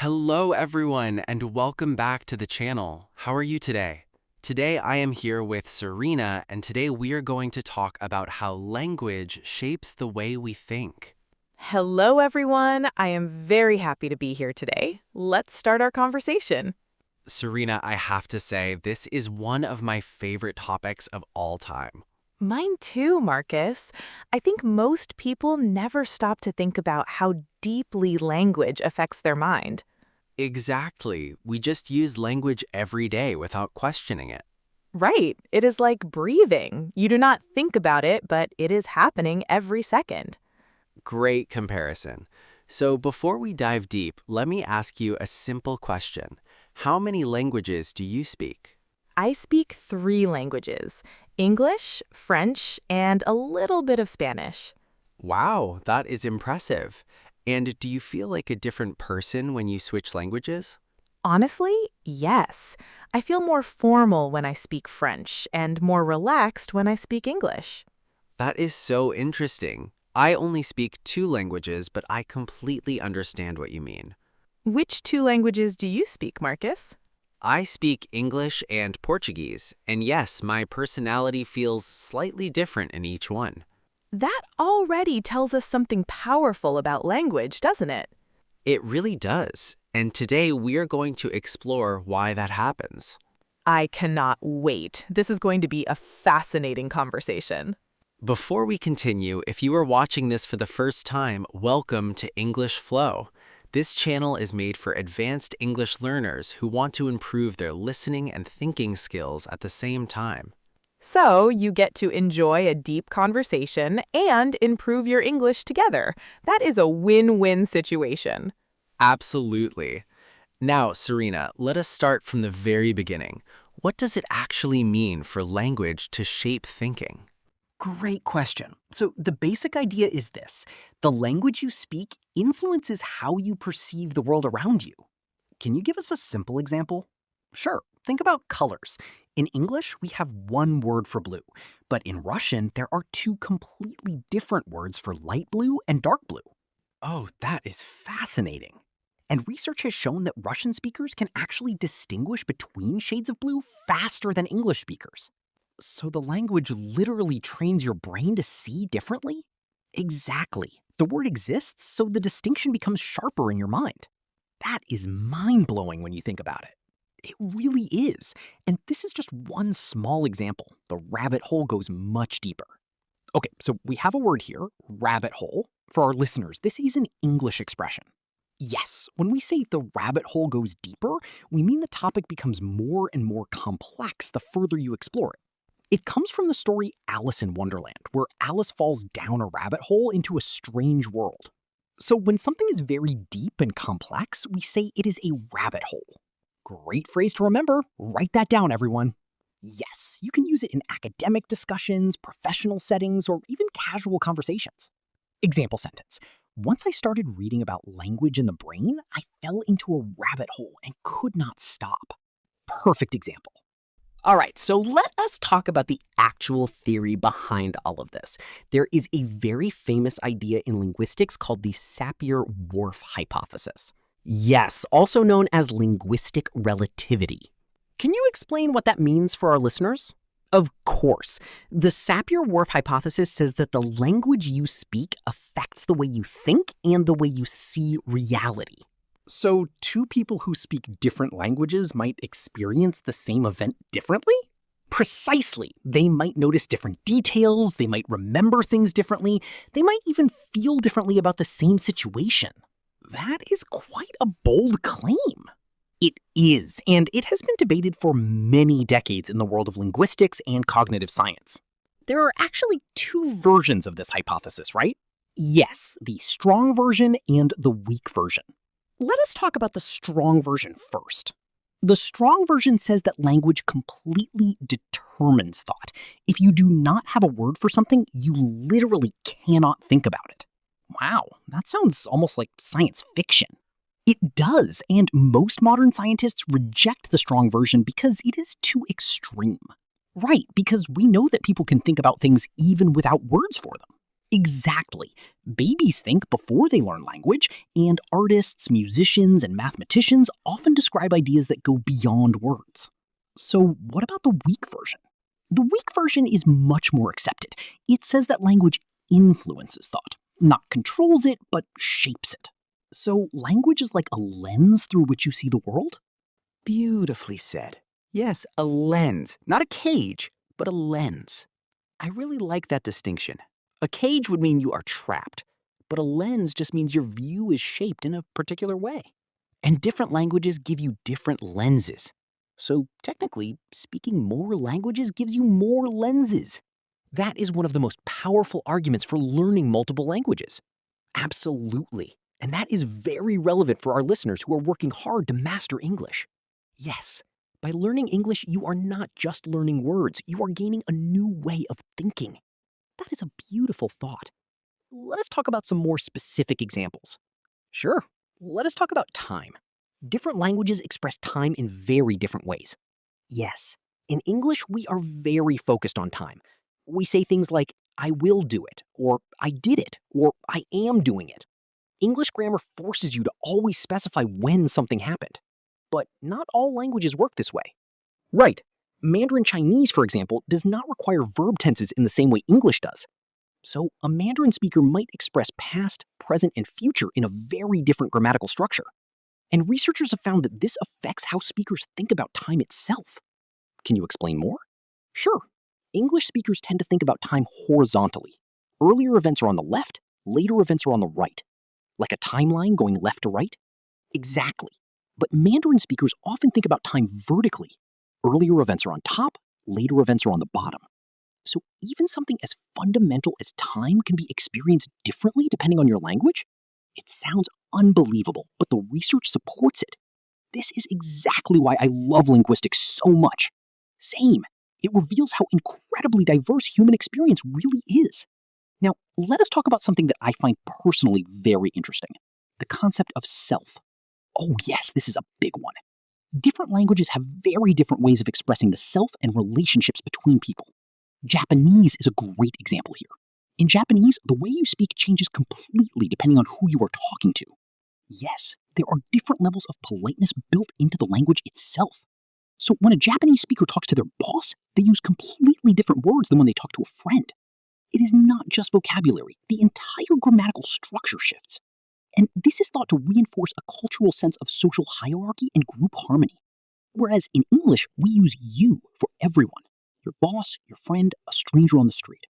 Hello everyone and welcome back to the channel. How are you today? Today I am here with Serena and today we are going to talk about how language shapes the way we think. Hello, everyone. I am very happy to be here today. Let's start our conversation. Serena, I have to say this is one of my favorite topics of all time. Mine too, Marcus. I think most people never stop to think about how deeply language affects their mind. Exactly. We just use language every day without questioning it. Right. It is like breathing. You do not think about it, but it is happening every second. Great comparison. So before we dive deep, let me ask you a simple question. How many languages do you speak? I speak 3 languages: English, French, and a little bit of Spanish. Wow, that is impressive. And do you feel like a different person when you switch languages? Honestly, yes. I feel more formal when I speak French and more relaxed when I speak English. That is so interesting. I only speak 2 languages, but I completely understand what you mean. Which 2 languages do you speak, Marcus? I speak English and Portuguese, and yes, my personality feels slightly different in each one. That already tells us something powerful about language, doesn't it? It really does. And today we are going to explore why that happens. I cannot wait. This is going to be a fascinating conversation. Before we continue, if you are watching this for the first time, welcome to English Flow. This channel is made for advanced English learners who want to improve their listening and thinking skills at the same time. So you get to enjoy a deep conversation and improve your English together. That is a win-win situation. Absolutely. Now, Serena, let us start from the very beginning. What does it actually mean for language to shape thinking? Great question. So the basic idea is this. The language you speak influences how you perceive the world around you. Can you give us a simple example? Sure. Think about colors. In English, we have one word for blue, but in Russian, there are 2 completely different words for light blue and dark blue. Oh, that is fascinating. And research has shown that Russian speakers can actually distinguish between shades of blue faster than English speakers. So the language literally trains your brain to see differently? Exactly. The word exists, so the distinction becomes sharper in your mind. That is mind-blowing when you think about it. It really is. And this is just one small example. The rabbit hole goes much deeper. Okay, so we have a word here, rabbit hole. For our listeners, this is an English expression. Yes, when we say the rabbit hole goes deeper, we mean the topic becomes more and more complex the further you explore it. It comes from the story Alice in Wonderland, where Alice falls down a rabbit hole into a strange world. So when something is very deep and complex, we say it is a rabbit hole. Great phrase to remember. Write that down, everyone. Yes, you can use it in academic discussions, professional settings, or even casual conversations. Example sentence. Once I started reading about language in the brain, I fell into a rabbit hole and could not stop. Perfect example. All right, so let us talk about the actual theory behind all of this. There is a very famous idea in linguistics called the Sapir-Whorf Hypothesis. Yes, also known as linguistic relativity. Can you explain what that means for our listeners? Of course. The Sapir-Whorf Hypothesis says that the language you speak affects the way you think and the way you see reality. So 2 people who speak different languages might experience the same event differently? Precisely. They might notice different details, they might remember things differently, they might even feel differently about the same situation. That is quite a bold claim. It is, and it has been debated for many decades in the world of linguistics and cognitive science. There are actually 2 versions of this hypothesis, right? Yes, the strong version and the weak version. Let us talk about the strong version first. The strong version says that language completely determines thought. If you do not have a word for something, you literally cannot think about it. Wow, that sounds almost like science fiction. It does, and most modern scientists reject the strong version because it is too extreme. Right, because we know that people can think about things even without words for them. Exactly. Babies think before they learn language, and artists, musicians, and mathematicians often describe ideas that go beyond words. So, what about the weak version? The weak version is much more accepted. It says that language influences thought, not controls it, but shapes it. So, language is like a lens through which you see the world? Beautifully said. Yes, a lens. Not a cage, but a lens. I really like that distinction. A cage would mean you are trapped, but a lens just means your view is shaped in a particular way. And different languages give you different lenses. So technically, speaking more languages gives you more lenses. That is one of the most powerful arguments for learning multiple languages. Absolutely. And that is very relevant for our listeners who are working hard to master English. Yes, by learning English, you are not just learning words, you are gaining a new way of thinking. That is a beautiful thought. Let us talk about some more specific examples. Sure, let us talk about time. Different languages express time in very different ways. Yes, in English, we are very focused on time. We say things like, I will do it, or I did it, or I am doing it. English grammar forces you to always specify when something happened. But not all languages work this way. Right. Mandarin Chinese, for example, does not require verb tenses in the same way English does. So a Mandarin speaker might express past, present, and future in a very different grammatical structure. And researchers have found that this affects how speakers think about time itself. Can you explain more? Sure. English speakers tend to think about time horizontally. Earlier events are on the left, later events are on the right. Like a timeline going left to right? Exactly. But Mandarin speakers often think about time vertically. Earlier events are on top, later events are on the bottom. So even something as fundamental as time can be experienced differently depending on your language? It sounds unbelievable, but the research supports it. This is exactly why I love linguistics so much. Same. It reveals how incredibly diverse human experience really is. Now, let us talk about something that I find personally very interesting. The concept of self. Oh yes, this is a big one. Different languages have very different ways of expressing the self and relationships between people. Japanese is a great example here. In Japanese, the way you speak changes completely depending on who you are talking to. Yes, there are different levels of politeness built into the language itself. So when a Japanese speaker talks to their boss, they use completely different words than when they talk to a friend. It is not just vocabulary, the entire grammatical structure shifts. And this is thought to reinforce a cultural sense of social hierarchy and group harmony. Whereas in English, we use you for everyone. Your boss, your friend, a stranger on the street.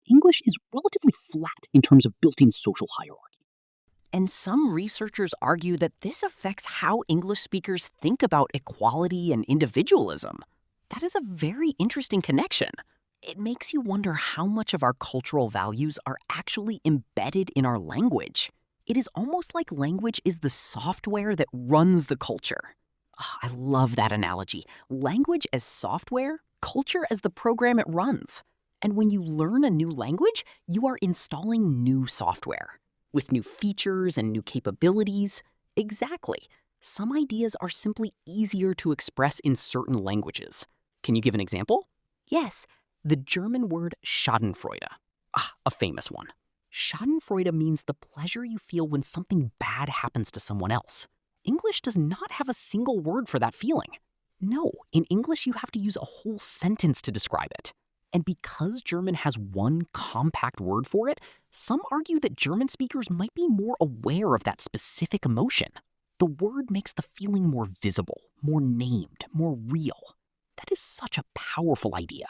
English is relatively flat in terms of built-in social hierarchy. And some researchers argue that this affects how English speakers think about equality and individualism. That is a very interesting connection. It makes you wonder how much of our cultural values are actually embedded in our language. It is almost like language is the software that runs the culture. I love that analogy. Language as software, culture as the program it runs. And when you learn a new language, you are installing new software with new features and new capabilities. Exactly. Some ideas are simply easier to express in certain languages. Can you give an example? Yes, the German word Schadenfreude. A famous one. Schadenfreude means the pleasure you feel when something bad happens to someone else. English does not have a single word for that feeling. No, in English you have to use a whole sentence to describe it. And because German has one compact word for it, some argue that German speakers might be more aware of that specific emotion. The word makes the feeling more visible, more named, more real. That is such a powerful idea.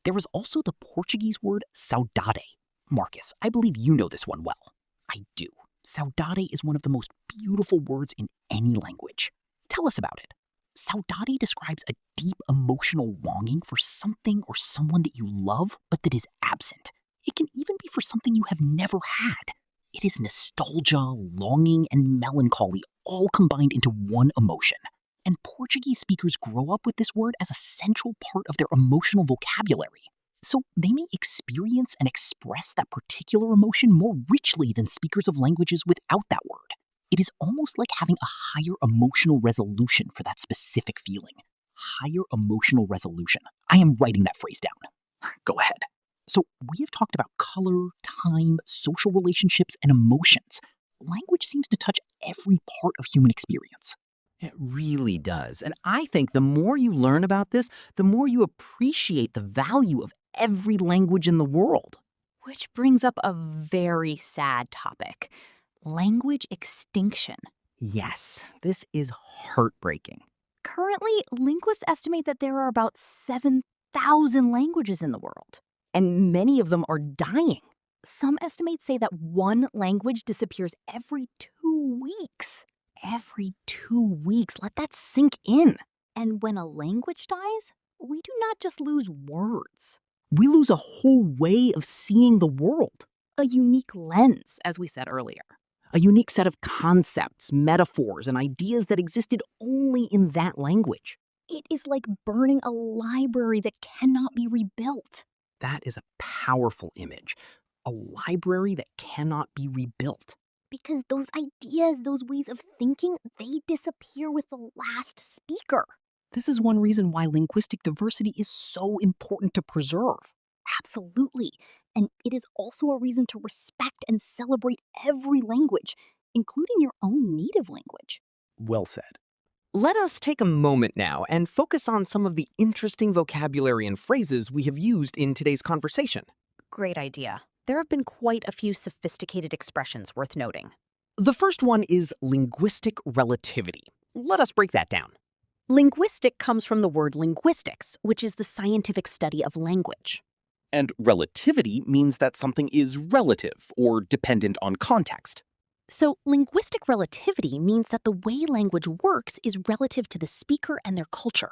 There is also the Portuguese word saudade. Marcus, I believe you know this one well. I do. Saudade is one of the most beautiful words in any language. Tell us about it. Saudade describes a deep emotional longing for something or someone that you love, but that is absent. It can even be for something you have never had. It is nostalgia, longing, and melancholy all combined into one emotion. And Portuguese speakers grow up with this word as a central part of their emotional vocabulary. So they may experience and express that particular emotion more richly than speakers of languages without that word. It is almost like having a higher emotional resolution for that specific feeling. Higher emotional resolution. I am writing that phrase down. Go ahead. So we have talked about color, time, social relationships, and emotions. Language seems to touch every part of human experience. It really does. And I think the more you learn about this, the more you appreciate the value of every language in the world. Which brings up a very sad topic: language extinction. Yes, this is heartbreaking. Currently, linguists estimate that there are about 7,000 languages in the world. And many of them are dying. Some estimates say that one language disappears every 2 weeks. Every 2 weeks, let that sink in. And when a language dies, we do not just lose words. We lose a whole way of seeing the world. A unique lens, as we said earlier. A unique set of concepts, metaphors, and ideas that existed only in that language. It is like burning a library that cannot be rebuilt. That is a powerful image. A library that cannot be rebuilt. Because those ideas, those ways of thinking, they disappear with the last speaker. This is one reason why linguistic diversity is so important to preserve. Absolutely. And it is also a reason to respect and celebrate every language, including your own native language. Well said. Let us take a moment now and focus on some of the interesting vocabulary and phrases we have used in today's conversation. Great idea. There have been quite a few sophisticated expressions worth noting. The first one is linguistic relativity. Let us break that down. Linguistic comes from the word linguistics, which is the scientific study of language. And relativity means that something is relative or dependent on context. So linguistic relativity means that the way language works is relative to the speaker and their culture.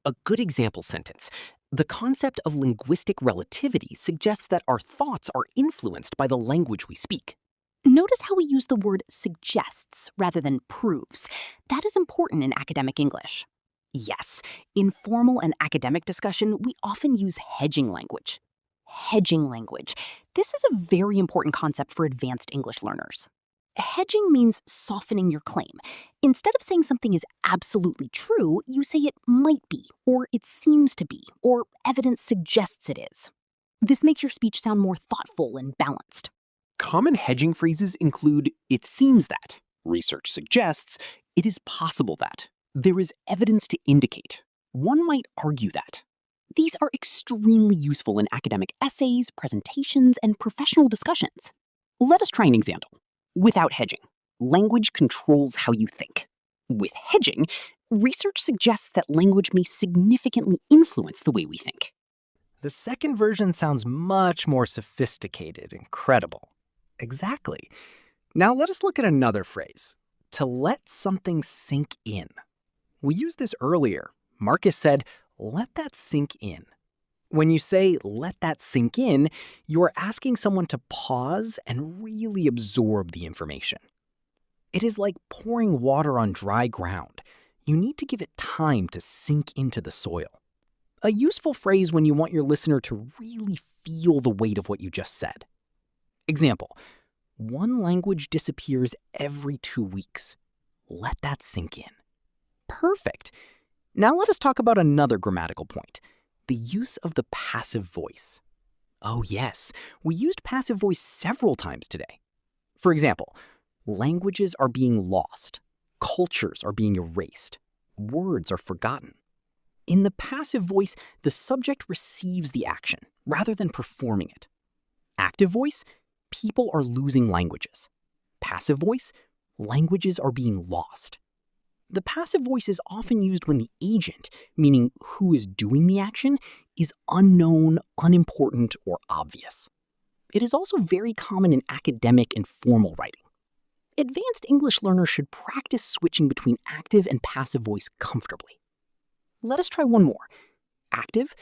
A good example sentence. The concept of linguistic relativity suggests that our thoughts are influenced by the language we speak. Notice how we use the word suggests rather than proves. That is important in academic English. Yes, in formal and academic discussion, we often use hedging language. Hedging language. This is a very important concept for advanced English learners. Hedging means softening your claim. Instead of saying something is absolutely true, you say it might be, or it seems to be, or evidence suggests it is. This makes your speech sound more thoughtful and balanced. Common hedging phrases include "it seems that," "research suggests," "it is possible that," "there is evidence to indicate," "one might argue that." These are extremely useful in academic essays, presentations, and professional discussions. Let us try an example. Without hedging, language controls how you think. With hedging, research suggests that language may significantly influence the way we think. The second version sounds much more sophisticated and credible. Exactly. Now let us look at another phrase. To let something sink in. We used this earlier. Marcus said, let that sink in. When you say, let that sink in, you're asking someone to pause and really absorb the information. It is like pouring water on dry ground. You need to give it time to sink into the soil. A useful phrase when you want your listener to really feel the weight of what you just said. Example, one language disappears every 2 weeks. Let that sink in. Perfect. Now let us talk about another grammatical point. The use of the passive voice. Oh yes, we used passive voice several times today. For example, languages are being lost, cultures are being erased, words are forgotten. In the passive voice, the subject receives the action rather than performing it. Active voice, people are losing languages. Passive voice, languages are being lost. The passive voice is often used when the agent, meaning who is doing the action, is unknown, unimportant, or obvious. It is also very common in academic and formal writing. Advanced English learners should practice switching between active and passive voice comfortably. Let us try one more. Active,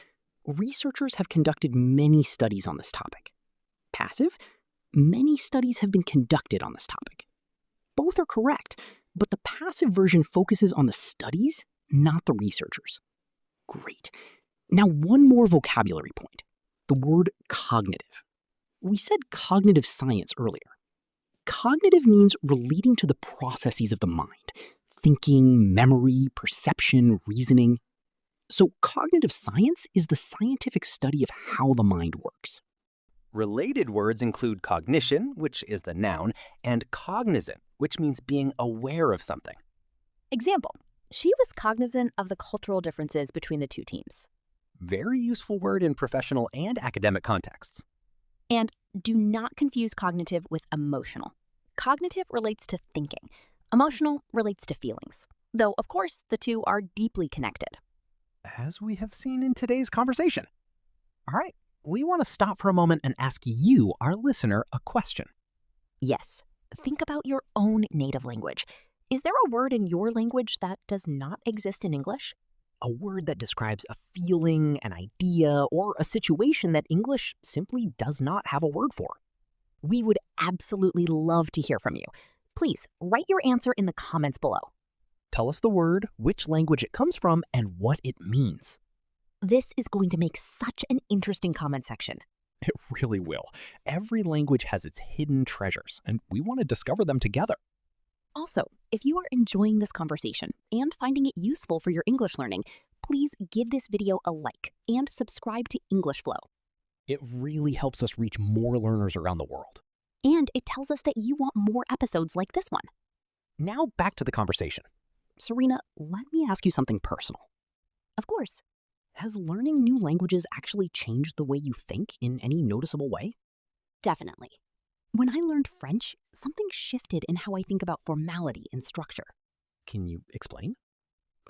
researchers have conducted many studies on this topic. Passive, many studies have been conducted on this topic. Both are correct, but the passive version focuses on the studies, not the researchers. Great. Now one more vocabulary point. The word cognitive. We said cognitive science earlier. Cognitive means relating to the processes of the mind. Thinking, memory, perception, reasoning. So cognitive science is the scientific study of how the mind works. Related words include cognition, which is the noun, and cognizant, which means being aware of something. Example, she was cognizant of the cultural differences between the two teams. Very useful word in professional and academic contexts. And do not confuse cognitive with emotional. Cognitive relates to thinking. Emotional relates to feelings. Though, of course, the two are deeply connected. As we have seen in today's conversation. All right, we want to stop for a moment and ask you, our listener, a question. Yes, think about your own native language. Is there a word in your language that does not exist in English? A word that describes a feeling, an idea, or a situation that English simply does not have a word for. We would absolutely love to hear from you. Please write your answer in the comments below. Tell us the word, which language it comes from, and what it means. This is going to make such an interesting comment section. It really will. Every language has its hidden treasures, and we want to discover them together. Also, if you are enjoying this conversation and finding it useful for your English learning, please give this video a like and subscribe to English Flow. It really helps us reach more learners around the world. And it tells us that you want more episodes like this one. Now back to the conversation. Serena, let me ask you something personal. Of course. Has learning new languages actually changed the way you think in any noticeable way? Definitely. When I learned French, something shifted in how I think about formality and structure. Can you explain?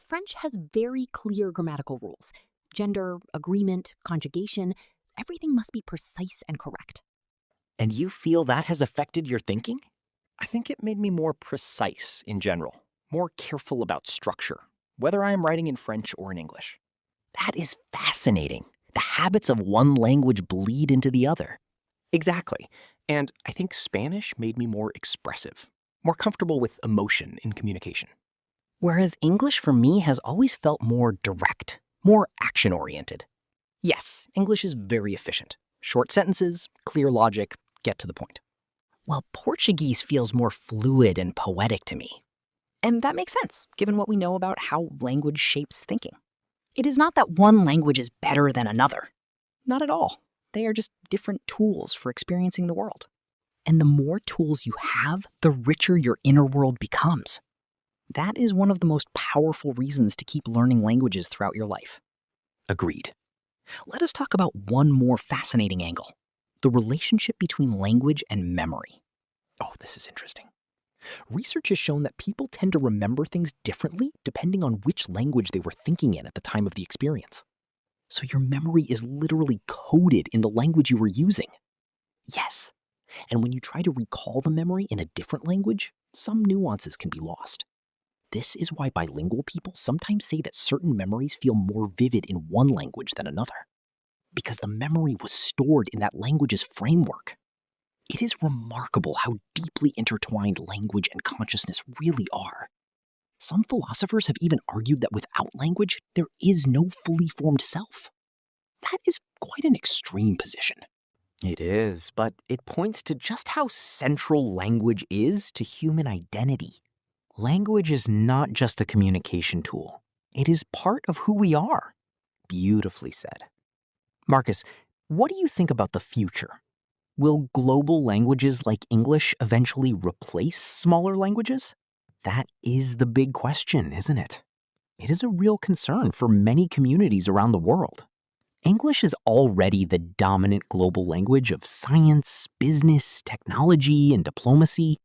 French has very clear grammatical rules. Gender, agreement, conjugation, everything must be precise and correct. And you feel that has affected your thinking? I think it made me more precise in general, more careful about structure, whether I am writing in French or in English. That is fascinating. The habits of one language bleed into the other. Exactly. And I think Spanish made me more expressive, more comfortable with emotion in communication. Whereas English for me has always felt more direct, more action-oriented. Yes, English is very efficient. Short sentences, clear logic, get to the point. While Portuguese feels more fluid and poetic to me. And that makes sense, given what we know about how language shapes thinking. It is not that one language is better than another. Not at all. They are just different tools for experiencing the world. And the more tools you have, the richer your inner world becomes. That is one of the most powerful reasons to keep learning languages throughout your life. Agreed. Let us talk about one more fascinating angle. The relationship between language and memory. Oh, this is interesting. Research has shown that people tend to remember things differently depending on which language they were thinking in at the time of the experience. So your memory is literally coded in the language you were using. Yes. And when you try to recall the memory in a different language, some nuances can be lost. This is why bilingual people sometimes say that certain memories feel more vivid in one language than another, because the memory was stored in that language's framework. It is remarkable how deeply intertwined language and consciousness really are. Some philosophers have even argued that without language, there is no fully formed self. That is quite an extreme position. It is, but it points to just how central language is to human identity. Language is not just a communication tool. It is part of who we are. Beautifully said. Marcus, what do you think about the future? Will global languages like English eventually replace smaller languages? That is the big question, isn't it? It is a real concern for many communities around the world. English is already the dominant global language of science, business, technology, and diplomacy,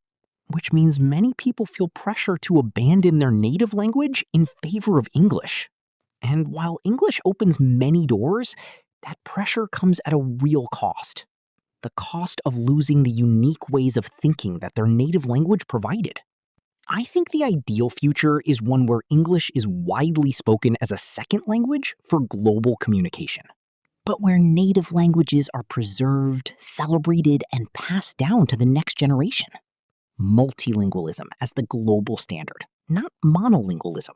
which means many people feel pressure to abandon their native language in favor of English. And while English opens many doors, that pressure comes at a real cost. The cost of losing the unique ways of thinking that their native language provided. I think the ideal future is one where English is widely spoken as a second language for global communication, but where native languages are preserved, celebrated, and passed down to the next generation. Multilingualism as the global standard, not monolingualism.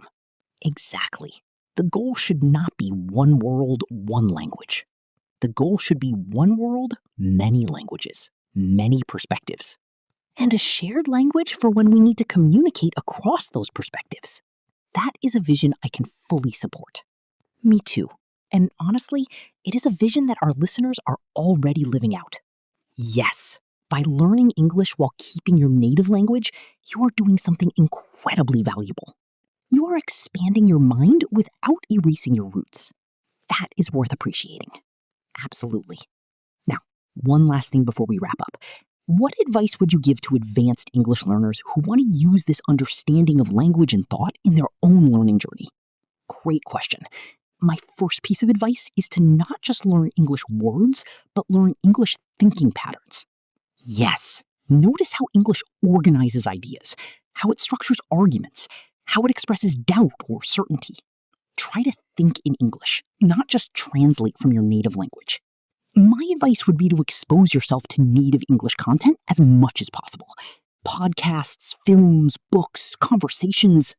Exactly. The goal should not be one world, one language. The goal should be one world, many languages, many perspectives, and a shared language for when we need to communicate across those perspectives. That is a vision I can fully support. Me too. And honestly, it is a vision that our listeners are already living out. Yes, by learning English while keeping your native language, you are doing something incredibly valuable. You are expanding your mind without erasing your roots. That is worth appreciating. Absolutely. Now, one last thing before we wrap up. What advice would you give to advanced English learners who want to use this understanding of language and thought in their own learning journey? Great question. My first piece of advice is to not just learn English words, but learn English thinking patterns. Yes, notice how English organizes ideas, how it structures arguments, how it expresses doubt or certainty. Try to think in English, not just translate from your native language. My advice would be to expose yourself to native English content as much as possible. Podcasts, films, books, conversations.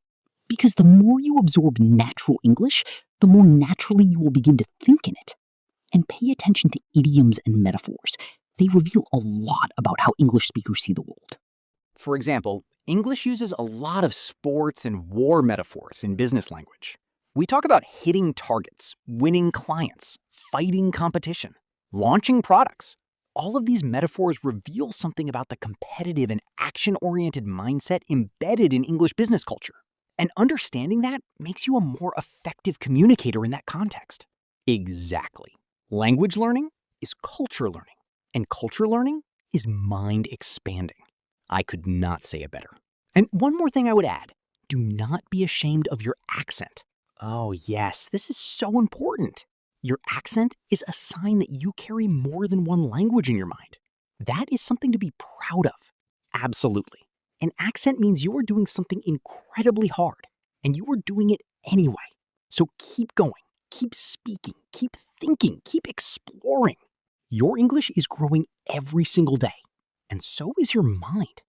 Because the more you absorb natural English, the more naturally you will begin to think in it. And pay attention to idioms and metaphors. They reveal a lot about how English speakers see the world. For example, English uses a lot of sports and war metaphors in business language. We talk about hitting targets, winning clients, fighting competition, launching products. All of these metaphors reveal something about the competitive and action-oriented mindset embedded in English business culture. And understanding that makes you a more effective communicator in that context. Exactly. Language learning is culture learning, and culture learning is mind expanding. I could not say it better. And one more thing I would add, do not be ashamed of your accent. Oh yes, this is so important. Your accent is a sign that you carry more than one language in your mind. That is something to be proud of. Absolutely. An accent means you are doing something incredibly hard, and you are doing it anyway. So keep going, keep speaking, keep thinking, keep exploring. Your English is growing every single day, and so is your mind.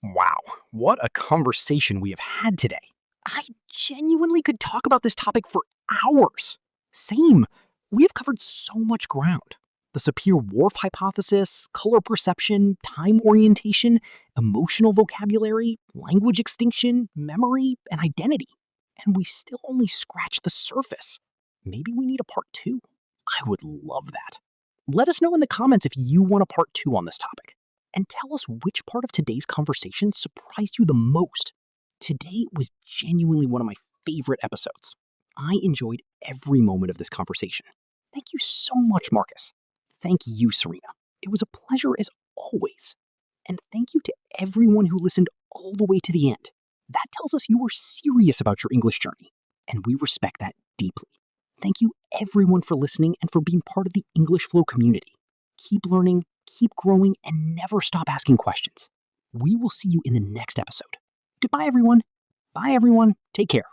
Wow, what a conversation we have had today. I genuinely could talk about this topic for hours. Same. We have covered so much ground. The Sapir-Whorf Hypothesis, color perception, time orientation, emotional vocabulary, language extinction, memory, and identity. And we still only scratched the surface. Maybe we need a part 2. I would love that. Let us know in the comments if you want a part 2 on this topic. And tell us which part of today's conversation surprised you the most. Today was genuinely one of my favorite episodes. I enjoyed every moment of this conversation. Thank you so much, Marcus. Thank you, Serena. It was a pleasure as always. And thank you to everyone who listened all the way to the end. That tells us you are serious about your English journey, and we respect that deeply. Thank you everyone for listening and for being part of the English Flow community. Keep learning, keep growing, and never stop asking questions. We will see you in the next episode. Goodbye, everyone. Bye, everyone. Take care.